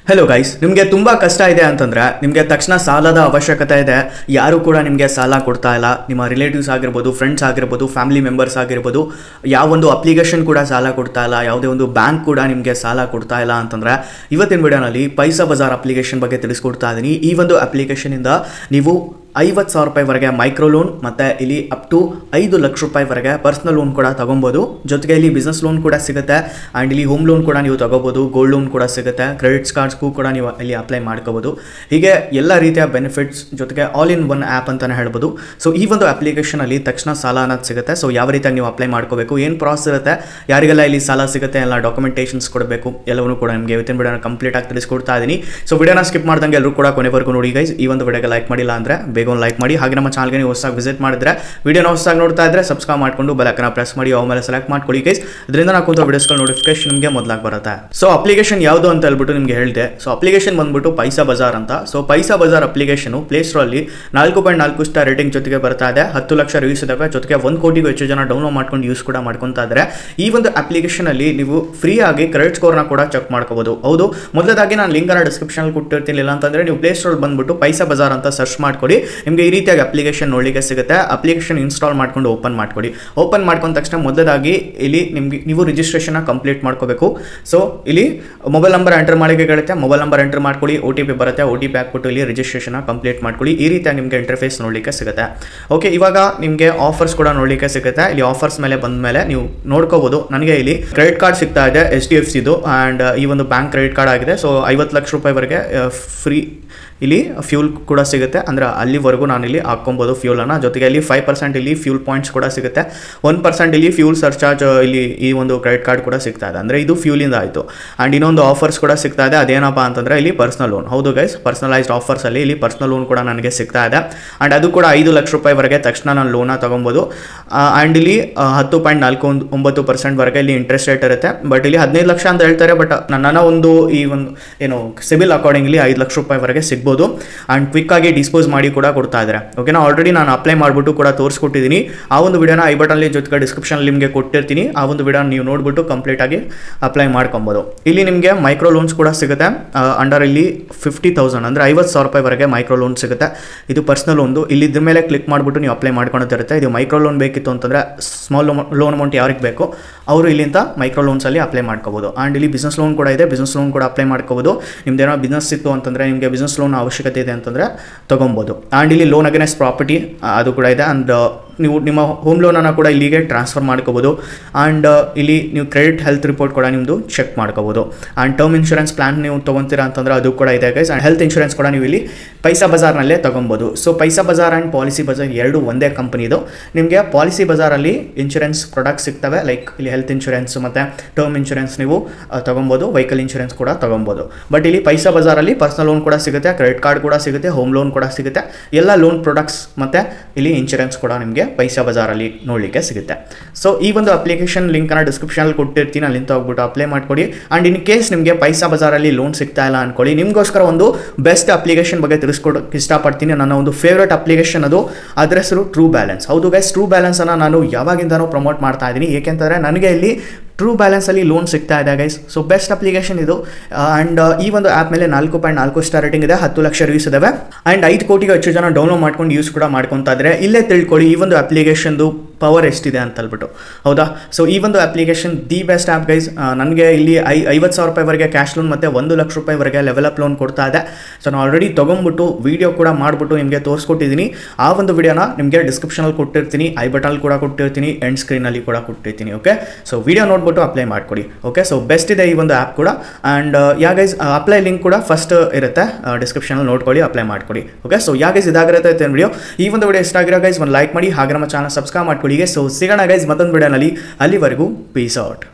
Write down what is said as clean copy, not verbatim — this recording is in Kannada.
ಹೆಲೋ ಗೈಸ್, ನಿಮಗೆ ತುಂಬ ಕಷ್ಟ ಇದೆ ಅಂತಂದರೆ ನಿಮಗೆ ತಕ್ಷಣ ಸಾಲದ ಅವಶ್ಯಕತೆ ಇದೆ. ಯಾರು ಕೂಡ ನಿಮಗೆ ಸಾಲ ಕೊಡ್ತಾ ಇಲ್ಲ. ನಿಮ್ಮ ರಿಲೇಟಿವ್ಸ್ ಆಗಿರ್ಬೋದು, ಫ್ರೆಂಡ್ಸ್ ಆಗಿರ್ಬೋದು, ಫ್ಯಾಮಿಲಿ ಮೆಂಬರ್ಸ್ ಆಗಿರ್ಬೋದು, ಯಾವೊಂದು ಅಪ್ಲಿಕೇಶನ್ ಕೂಡ ಸಾಲ ಕೊಡ್ತಾ ಇಲ್ಲ, ಯಾವುದೇ ಒಂದು ಬ್ಯಾಂಕ್ ಕೂಡ ನಿಮಗೆ ಸಾಲ ಕೊಡ್ತಾ ಇಲ್ಲ ಅಂತಂದರೆ ಇವತ್ತಿನ ವಿಡಿಯೋನಲ್ಲಿ ಪೈಸಾ ಬಜಾರ್ ಅಪ್ಲಿಕೇಶನ್ ಬಗ್ಗೆ ತಿಳಿಸ್ಕೊಡ್ತಾ ಇದ್ದೀನಿ. ಈ ಒಂದು ಅಪ್ಲಿಕೇಶನಿಂದ ನೀವು 50,000 ರೂಪಾಯಿವರೆಗೆ ಮೈಕ್ರೋ ಲೋನ್ ಮತ್ತು ಇಲ್ಲಿ ಅಪ್ ಟು 5 ಲಕ್ಷ ರೂಪಾಯಿವರೆಗೆ ಪರ್ಸ್ನಲ್ ಲೋನ್ ಕೂಡ ತೊಗೊಬೋದು. ಜೊತೆಗೆ ಇಲ್ಲಿ ಬಿಸ್ನೆಸ್ ಲೋನ್ ಕೂಡ ಸಿಗುತ್ತೆ ಆ್ಯಂಡ್ ಇಲ್ಲಿ ಹೋಮ್ ಲೋನ್ ಕೂಡ ನೀವು ತೊಗೋಬೋದು, ಗೋಲ್ಡ್ ಲೋನ್ ಕೂಡ ಸಿಗುತ್ತೆ, ಕ್ರೆಡಿಟ್ಸ್ ಕಾರ್ಡ್ಸ್ಗೂ ಕೂಡ ನೀವು ಇಲ್ಲಿ ಅಪ್ಲೈ ಮಾಡ್ಕೋಬೋದು. ಹೀಗೆ ಎಲ್ಲ ರೀತಿಯ ಬೆನಿಫಿಟ್ಸ್ ಜೊತೆಗೆ ಆಲ್ ಇನ್ ಒನ್ ಆ್ಯಪ್ ಅಂತಲೇ ಹೇಳ್ಬೋದು. ಸೊ ಈ ಒಂದು ಅಪ್ಲಿಕೇಶನಲ್ಲಿ ತಕ್ಷಣ ಸಾಲ ಅನ್ನೋದು ಸಿಗುತ್ತೆ. ಸೊ ಯಾವ ರೀತಿಯಾಗಿ ನೀವು ಅಪ್ಲೈ ಮಾಡ್ಕೋಬೇಕು, ಏನು ಪ್ರಾಸೆಸ್ ಇರುತ್ತೆ, ಯಾರಿಗೆಲ್ಲ ಇಲ್ಲಿ ಸಾಲ ಸಿಗುತ್ತೆ, ಎಲ್ಲ ಡಾಕ್ಯುಮೆಂಟೇಷನ್ಸ್ ಕೊಡಬೇಕು, ಎಲ್ಲವನ್ನೂ ಕೂಡ ನಿಮಗೆ ಇವತ್ತಿನ ವಿಡಿಯೋನ ಕಂಪ್ಲೀಟ್ ಆಗಿ ತಿಳಿಸ್ಕೊಡ್ತಾ ಇದ್ದೀನಿ. ಸೊ ವಿಡಿಯೋನ ಸ್ಕಿಪ್ ಮಾಡ್ದಂಗೆ ಎಲ್ಲರೂ ಕೂಡ ಕೊನೆವರೆಗೂ ನೋಡಿ ಗೈಸ್. ಈ ಒಂದು ವಿಡಿಯೋಗೆ ಲೈಕ್ ಮಾಡಿಲ್ಲ ಅಂದರೆ ಒಂದು ಲೈಕ್ ಮಾಡಿ. ಹಾಗೆ ನಮ್ಮ ಚಾನಲ್ಗೆ ನೀವು ಹೊಸದಾಗಿ ವಿಸಿಟ್ ಮಾಡಿದ್ರೆ, ವಿಡಿಯೋನ ಹೊಸದಾಗಿ ನೋಡ್ತಾ ಇದ್ರೆ ಸಬ್ಸ್ಕ್ರೈಬ್ ಮಾಡ್ಕೊಂಡು ಬೆಲ್ ಐಕಾನ್ ಪ್ರೆಸ್ ಮಾಡಿ ಆಮೇಲೆ ಸೆಲೆಕ್ಟ್ ಮಾಡ್ಕೊಳ್ಳಿ ಗೈಸ್. ಇದರಿಂದ ನಾವು ಕೂತ ವಿಡಿಯೋಸ್ಗಳ ನೋಟಿಫಿಕೇಶನ್ ನಿಮಗೆ ಮೊದಲಾಗಿ ಬರುತ್ತೆ. ಸೊ ಅಪ್ಲಿಕೇಶನ್ ಯಾವುದು ಅಂತ ಹೇಳ್ಬಿಟ್ಟು ನಿಮಗೆ ಹೇಳಿದೆ. ಸೊ ಅಪ್ಲಿಕೇಶನ್ ಬಂದ್ಬಿಟ್ಟು ಪೈಸಾ ಬಜಾರ್ ಅಂತ. ಸೊ ಪೈಸಾ ಬಜಾರ್ ಅಪ್ಲಿಕೇಶನ್ ಪ್ಲೇಸ್ಟೋರ್ ಅಲ್ಲಿ 4.4 ಸ್ಟಾರ್ ರೇಟಿಂಗ್ ಜೊತೆಗೆ ಬರ್ತಾ ಇದೆ. 10 ಲಕ್ಷ ರಿವ್ಯೂಸ್ ಇದಾವೆ. ಜೊತೆಗೆ 1 ಕೋಟಿಗೂ ಹೆಚ್ಚು ಜನ ಡೌನ್ಲೋಡ್ ಮಾಡ್ಕೊಂಡು ಯೂಸ್ ಕೂಡ ಮಾಡ್ಕೊತಾ ಇದ್ದಾರೆ. ಈ ಒಂದು ಅಪ್ಲಿಕೇಶನ್ ಅಲ್ಲಿ ನೀವು ಫ್ರೀ ಆಗಿ ಕ್ರೆಡಿಟ್ ಸ್ಕೋರ್ನ ಕೂಡ ಚೆಕ್ ಮಾಡ್ಕೋಬಹುದು. ಹೌದು, ಮೊದಲದಾಗಿ ನಾನು ಲಿಂಕ್ ಅನ್ನ ಡಿಸ್ಕ್ರಿಪ್ಷನ್ ಕೊಟ್ಟಿರ್ತೀನಿ. ಇಲ್ಲ ಅಂತಂದ್ರೆ ನೀವು ಪ್ಲೇಸ್ಟೋರ್ ಬಂದ್ಬಿಟ್ಟು ಪೈಸಾ ಬಜಾರ್ ಅಂತ ಸರ್ಚ್ ಮಾಡ್ಕೊಳ್ಳಿ. ನಿಮಗೆ ಈ ರೀತಿಯಾಗಿ ಅಪ್ಲಿಕೇಶನ್ ನೋಡಲಿಕ್ಕೆ ಸಿಗುತ್ತೆ. ಅಪ್ಲಿಕೇಶನ್ ಇನ್ಸ್ಟಾಲ್ ಮಾಡ್ಕೊಂಡು ಓಪನ್ ಮಾಡ್ಕೊಳ್ಳಿ. ಓಪನ್ ಮಾಡ್ಕೊಂಡ ತಕ್ಷಣ ಮೊದಲಾಗಿ ಇಲ್ಲಿ ನಿಮಗೆ ನೀವು ರಿಜಿಸ್ಟ್ರೇಷನ್ ಕಂಪ್ಲೀಟ್ ಮಾಡ್ಕೋಬೇಕು. ಸೊ ಇಲ್ಲಿ ಮೊಬೈಲ್ ನಂಬರ್ ಎಂಟರ್ ಮಾಡಲಿಕ್ಕೆ ಹೇಳುತ್ತೆ. ಮೊಬೈಲ್ ನಂಬರ್ ಎಂಟರ್ ಮಾಡ್ಕೊಳ್ಳಿ, OTP ಬರುತ್ತೆ. OTP ಹಾಕ್ಬಿಟ್ಟು ಇಲ್ಲಿ ರಿಜಿಸ್ಟ್ರೇಷನ್ ಕಂಪ್ಲೀಟ್ ಮಾಡ್ಕೊಳ್ಳಿ. ಈ ರೀತಿಯಾಗಿ ನಿಮಗೆ ಇಂಟರ್ಫೇಸ್ ನೋಡಲಿಕ್ಕೆ ಸಿಗುತ್ತೆ. ಓಕೆ, ಇವಾಗ ನಿಮಗೆ ಆಫರ್ಸ್ ಕೂಡ ನೋಡಲಿಕ್ಕೆ ಸಿಗುತ್ತೆ. ಇಲ್ಲಿ ಆಫರ್ಸ್ ಮೇಲೆ ಬಂದ ಮೇಲೆ ನೀವು ನೋಡ್ಕೋಬಹುದು. ನನಗೆ ಇಲ್ಲಿ ಕ್ರೆಡಿಟ್ ಕಾರ್ಡ್ ಸಿಗ್ತಾ ಇದೆ HDFCದು ಆ್ಯಂಡ್ ಈ ಒಂದು ಬ್ಯಾಂಕ್ ಕ್ರೆಡಿಟ್ ಕಾರ್ಡ್ ಆಗಿದೆ. ಸೊ 50 ಲಕ್ಷ ರೂಪಾಯಿವರೆಗೆ ಫ್ರೀ ಇಲ್ಲಿ ಫ್ಯೂಲ್ ಕೂಡ ಸಿಗುತ್ತೆ. ಅಂದರೆ ಅಲ್ಲಿವರೆಗೂ ನಾನು ಇಲ್ಲಿ ಹಾಕ್ಕೊಬೋದು ಫ್ಯೂಲನ್ನು. ಜೊತೆಗೆ ಇಲ್ಲಿ 5% ಇಲ್ಲಿ ಫ್ಯೂಲ್ ಪಾಯಿಂಟ್ಸ್ ಕೂಡ ಸಿಗುತ್ತೆ. 1% ಇಲ್ಲಿ ಫ್ಯೂಲ್ ಸರ್ಚಾರ್ಜ್ ಇಲ್ಲಿ ಈ ಒಂದು ಕ್ರೆಡಿಟ್ ಕಾರ್ಡ್ ಕೂಡ ಸಿಗ್ತಾ ಇದೆ. ಅಂದರೆ ಇದು ಫ್ಯೂಲಿಂದ ಆಯಿತು. ಆ್ಯಂಡ್ ಇನ್ನೊಂದು ಆಫರ್ಸ್ ಕೂಡ ಸಿಗ್ತಾ ಇದೆ. ಅದೇನಪ್ಪ ಅಂತಂದರೆ ಇಲ್ಲಿ ಪರ್ಸ್ನಲ್ ಲೋನ್. ಹೌದು ಗೈಸ್, ಪರ್ಸನಲೈಸ್ಡ್ ಆಫರ್ಸಲ್ಲಿ ಇಲ್ಲಿ ಪರ್ಸ್ನಲ್ ಲೋನ್ ಕೂಡ ನನಗೆ ಸಿಗ್ತಾ ಇದೆ. ಆ್ಯಂಡ್ ಅದು ಕೂಡ 5 ಲಕ್ಷ ರೂಪಾಯಿವರೆಗೆ ತಕ್ಷಣ ನಾನು ಲೋನ ತೊಗೊಬೋದು. ಆ್ಯಂಡ್ ಇಲ್ಲಿ 10.49% ವರೆಗೆ ಇಲ್ಲಿ ಇಂಟ್ರೆಸ್ಟ್ ರೇಟ್ ಇರುತ್ತೆ. ಬಟ್ ಇಲ್ಲಿ 15 ಲಕ್ಷ ಅಂತ ಹೇಳ್ತಾರೆ. ಬಟ್ ನನ್ನ ಒಂದು ಈ ಒಂದು ಏನು ಸಿಬಿಲ್ ಅಕಾರ್ಡಿಂಗ್ಲಿ 5 ಲಕ್ಷ ರೂಪಾಯಿವರೆಗೆ ಸಿಗ್ಬೋದು. ಆ್ಯಂಡ್ ಕ್ವಿಕ್ ಆಗಿ ಡಿಸ್ಪೋಸ್ ಮಾಡಿ ಕೂಡ ಕೊಡ್ತಾ ಇದ್ದಾರೆ. ಓಕೆನಾ, ಆಲ್ರೆಡಿ ನಾನು ಅಪ್ಲೈ ಮಾಡಿಬಿಟ್ಟು ಕೂಡ ತೋರಿಸ್ಕೊಟ್ಟಿದ್ದೀನಿ. ಆ ಒಂದು ವಿಡಿಯೋನ ಐ ಬಟನ್ಲಿ ಜೊತೆಗೆ ಡಿಸ್ಕ್ರಿಪ್ಷನ್ ನಿಮಗೆ ಕೊಟ್ಟಿರ್ತೀನಿ. ಆ ಒಂದು ವಿಡಿಯೋ ನೀವು ನೋಡ್ಬಿಟ್ಟು ಕಂಪ್ಲೀಟ್ ಆಗಿ ಅಪ್ಲೈ ಮಾಡ್ಕೊಬೋದು. ಇಲ್ಲಿ ನಿಮಗೆ ಮೈಕ್ರೋ ಲೋನ್ಸ್ ಕೂಡ ಸಿಗುತ್ತೆ. ಅಂಡರ್ ಇಲ್ಲಿ 50,000 ಅಂದರೆ 50,000 ರೂಪಾಯಿವರೆಗೆ ಮೈಕ್ರೋ ಲೋನ್ ಸಿಗುತ್ತೆ. ಇದು ಪರ್ಸ್ನಲ್ ಲೋನ್ದು. ಇಲ್ಲಿ ಇದ್ರ ಮೇಲೆ ಕ್ಲಿಕ್ ಮಾಡಿಬಿಟ್ಟು ನೀವು ಅಪ್ಲೈ ಮಾಡ್ಕೊಳ್ತಿರುತ್ತೆ. ಇದು ಮೈಕ್ರೋ ಲೋನ್ ಬೇಕಿತ್ತು ಅಂತಂದರೆ ಸ್ಮಾಲ್ ಲೋನ್ ಅಮೌಂಟ್ ಯಾರಿಗೆ ಬೇಕು ಅವರು ಇಲ್ಲಿಂದ ಮೈಕ್ರೋ ಲೋನ್ಸಲ್ಲಿ ಅಪ್ಲೈ ಮಾಡ್ಕೋಬೋದು. ಆ್ಯಂಡ್ ಇಲ್ಲಿ ಬಿಸ್ನೆಸ್ ಲೋನ್ ಕೂಡ ಇದೆ. ಬಿಸ್ನೆಸ್ ಲೋನ್ ಕೂಡ ಅಪ್ಲೈ ಮಾಡ್ಕೋಬೋದು. ನಿಮ್ದು ಏನೋ ಬಿಸ್ನೆಸ್ ಇತ್ತು ಅಂತಂದರೆ, ನಿಮಗೆ ಬಿಸ್ನೆಸ್ ಲೋನ್ ಅವಶ್ಯಕತೆ ಇದೆ ಅಂತಂದರೆ ತೊಗೊಬೋದು. ಆ್ಯಂಡ್ ಇಲ್ಲಿ ಲೋನ್ ಅಗೇನ್ಸ್ಟ್ ಪ್ರಾಪರ್ಟಿ ಅದು ಕೂಡ ಇದೆ. ಆ್ಯಂಡ್ ನೀವು ನಿಮ್ಮ ಹೋಮ್ ಲೋನನ್ನು ಕೂಡ ಇಲ್ಲಿಗೆ ಟ್ರಾನ್ಸ್ಫರ್ ಮಾಡ್ಕೋಬೋದು. ಆ್ಯಂಡ್ ಇಲ್ಲಿ ನೀವು ಕ್ರೆಡಿಟ್ ಹೆಲ್ತ್ ರಿಪೋರ್ಟ್ ಕೂಡ ನಿಮ್ಮದು ಚೆಕ್ ಮಾಡ್ಕೋಬೋದು. ಆ್ಯಂಡ್ ಟರ್ಮ್ ಇನ್ಶೂರೆನ್ಸ್ ಪ್ಲಾನ್ ನೀವು ತೊಗೊತೀರಾ ಅಂತಂದರೆ ಅದು ಕೂಡ ಇದೆ ಗೈಸ್. ಆ್ಯಂಡ್ ಹೆಲ್ತ್ ಇನ್ಶೂರೆನ್ಸ್ ಕೂಡ ನೀವು ಇಲ್ಲಿ ಪೈಸಾ ಬಜಾರ್ನಲ್ಲೇ ತೊಗೊಬೋದು. So paisa Bazaar and policy Bazaar ಎರಡು ಒಂದೇ ಕಂಪನಿದು. ನಿಮಗೆ ಪಾಲಿಸಿ ಬಜಾರಲ್ಲಿ ಇನ್ಶೂರೆನ್ಸ್ ಪ್ರಾಡಕ್ಟ್ಸ್ ಸಿಗ್ತವೆ. ಲೈಕ್ ಇಲ್ಲಿ ಹೆಲ್ತ್ ಇನ್ಶೂರೆನ್ಸ್ ಮತ್ತು ಟರ್ಮ್ ಇನ್ಶೂರೆನ್ಸ್ ನೀವು ತೊಗೊಬೋದು. ವೆಹಿಕಲ್ ಇನ್ಶೂರೆನ್ಸ್ ಕೂಡ ತೊಗೊಬೋದು. ಬಟ್ ಇಲ್ಲಿ ಪೈಸಾ ಬಜಾರಲ್ಲಿ ಪರ್ಸನಲ್ ಲೋನ್ ಕೂಡ ಸಿಗುತ್ತೆ, ಕ್ರೆಡಿಟ್ ಕಾರ್ಡ್ ಕೂಡ ಸಿಗುತ್ತೆ, ಹೋಮ್ ಲೋನ್ ಕೂಡ ಸಿಗುತ್ತೆ. ಎಲ್ಲ ಲೋನ್ ಪ್ರಾಡಕ್ಟ್ಸ್ ಮತ್ತು ಇಲ್ಲಿ ಇನ್ಶೂರೆನ್ಸ್ ಕೂಡ ನಿಮಗೆ ಪೈಸಾ ಬಜಾರಲ್ಲಿ ನೋಡಲಿಕ್ಕೆ ಸಿಗುತ್ತೆ. ಸೊ ಈ ಒಂದು ಅಪ್ಲಿಕೇಶನ್ ಲಿಂಕನ್ನು ಡಿಸ್ಕ್ರಿಪ್ಷನಲ್ಲಿ ಕೊಟ್ಟಿರ್ತೀನಿ. ಅಲ್ಲಿಂದ ಹೋಗ್ಬಿಟ್ಟು ಅಪ್ಲೈ ಮಾಡ್ಕೊಡಿ. ಆ್ಯಂಡ್ ಇನ್ ಕೇಸ್ ನಿಮಗೆ ಪೈಸಾ ಬಜಾರಲ್ಲಿ ಲೋನ್ ಸಿಗ್ತಾ ಇಲ್ಲ ಅನ್ಕೊಳ್ಳಿ, ನಿಮಗೋಸ್ಕರ ಒಂದು ಬೆಸ್ಟ್ ಅಪ್ಲಿಕೇಶನ್ ಬಗ್ಗೆ ತಿಳಿಸ್ಕೊಡೋಕ್ಕೆ ಇಷ್ಟಪಡ್ತೀನಿ. ನನ್ನ ಒಂದು ಫೇವ್ರೇಟ್ ಅಪ್ಲಿಕೇಶನ್ ಅದರ ಹೆಸರು ಟ್ರೂ ಬ್ಯಾಲೆನ್ಸ್. ಹೌದು ಗೈಸ್, ಟ್ರೂ ಬ್ಯಾಲೆನ್ಸನ್ನು ನಾನು ಯಾವಾಗಿಂದನೂ ಪ್ರಮೋಟ್ ಮಾಡ್ತಾ ಇದ್ದೀನಿ. ಏಕೆಂತಂದರೆ ನನಗೆ ಇಲ್ಲಿ ಟ್ರೂ ಬ್ಯಾಲೆನ್ಸಲ್ಲಿ ಲೋನ್ ಸಿಗ್ತಾ ಇದೆ ಗೈಸ್. ಸೊ ಬೆಸ್ಟ್ ಅಪ್ಲಿಕೇಶನ್ ಇದು. ಆ್ಯಂಡ್ ಈ ಒಂದು ಆ್ಯಪ್ ಮೇಲೆ 4.4 ಸ್ಟಾರ್ ರೇಟಿಂಗ್ ಇದೆ. 10 ಲಕ್ಷ ರಿವ್ಯೂಸ್ ಇದಾವೆ. ಆ್ಯಂಡ್ 5 ಕೋಟಿಗೂ ಹೆಚ್ಚು ಜನ ಡೌನ್ಲೋಡ್ ಮಾಡ್ಕೊಂಡು ಯೂಸ್ ಕೂಡ ಮಾಡ್ಕೊತಾ ಇದ್ದಾರೆ. ಇಲ್ಲೇ ತಿಳ್ಕೊಳ್ಳಿ ಈ ಒಂದು ಅಪ್ಲಿಕೇಶನ್ದು ಪವರ್ ಎಷ್ಟಿದೆ ಅಂತ ಹೇಳ್ಬಿಟ್ಟು. ಹೌದಾ, ಸೊ ಈ ಒಂದು application the best app guys. ನನಗೆ ಇಲ್ಲಿ 50,000 ರೂಪಾಯಿವರೆಗೆ ಕ್ಯಾಶ್ ಲೋನ್ ಮತ್ತು 1 ಲಕ್ಷ ರೂಪಾಯಿವರೆಗೆ ಲೆವೆಲ್ ಅಪ್ ಲೋನ್ ಕೊಡ್ತಾ ಇದೆ. ಸೊ ನಾನು ಆಲ್ರೆಡಿ ತೊಗೊಂಬಿಟ್ಟು ವೀಡಿಯೋ ಕೂಡ ಮಾಡಿಬಿಟ್ಟು ನಿಮಗೆ ತೋರಿಸ್ಕೊಟ್ಟಿದ್ದೀನಿ. ಆ ಒಂದು ವಿಡಿಯೋನ ನಿಮಗೆ ಡಿಸ್ಕ್ರಿಪ್ಷನಲ್ಲಿ ಕೊಟ್ಟಿರ್ತೀನಿ, ಐ ಬಟನಲ್ಲಿ ಕೂಡ ಕೊಟ್ಟಿರ್ತೀನಿ, ಎಂಡ್ ಸ್ಕ್ರೀನಲ್ಲಿ ಕೂಡ ಕೊಟ್ಟಿರ್ತೀನಿ. ಓಕೆ, ಸೊ ವಿಡಿಯೋ ನೋಡ್ಬಿಟ್ಟು ಅಪ್ಲೈ ಮಾಡ್ಕೊಡಿ. ಓಕೆ, ಸೊ ಬೆಸ್ಟ್ ಇದೆ ಈ ಒಂದು ಆ್ಯಪ್ ಕೂಡ. ಆ್ಯಂಡ್ ಗೈಸ್ ಅಪ್ಲೈ ಲಿಂಕ್ ಕೂಡ ಫಸ್ಟ್ ಇರುತ್ತೆ, ಡಿಸ್ಕ್ರಿಪ್ಷನಲ್ಲಿ ನೋಡ್ಕೊಳ್ಳಿ, ಅಪ್ಲೈ ಮಾಡ್ಕೊಡಿ. ಓಕೆ, ಸೊ ಗೈಸ್ ಇದಾಗಿರುತ್ತೆ ವಿಡಿಯೋ. ಈ ಒಂದು ವಿಡಿಯೋ ಇಷ್ಟ ಆಗಿರೋ ಗೈಸ್ ಒಂದು ಲೈಕ್ ಮಾಡಿ, ಹಾಗೆ ನಮ್ಮ ಚಾನಲ್ ಸಬ್ಸ್ಕ್ರೈಬ್ ಮಾಡ್ಕೊಳ್ಳಿ. ಸೊ ಸಿಗೋಣ ಗೈಸ್ ಮತ್ತೊಂದು ವಿಡಿಯೋನಲ್ಲಿ. ಅಲ್ಲಿವರೆಗೂ ಪೀಸ್ ಔಟ್.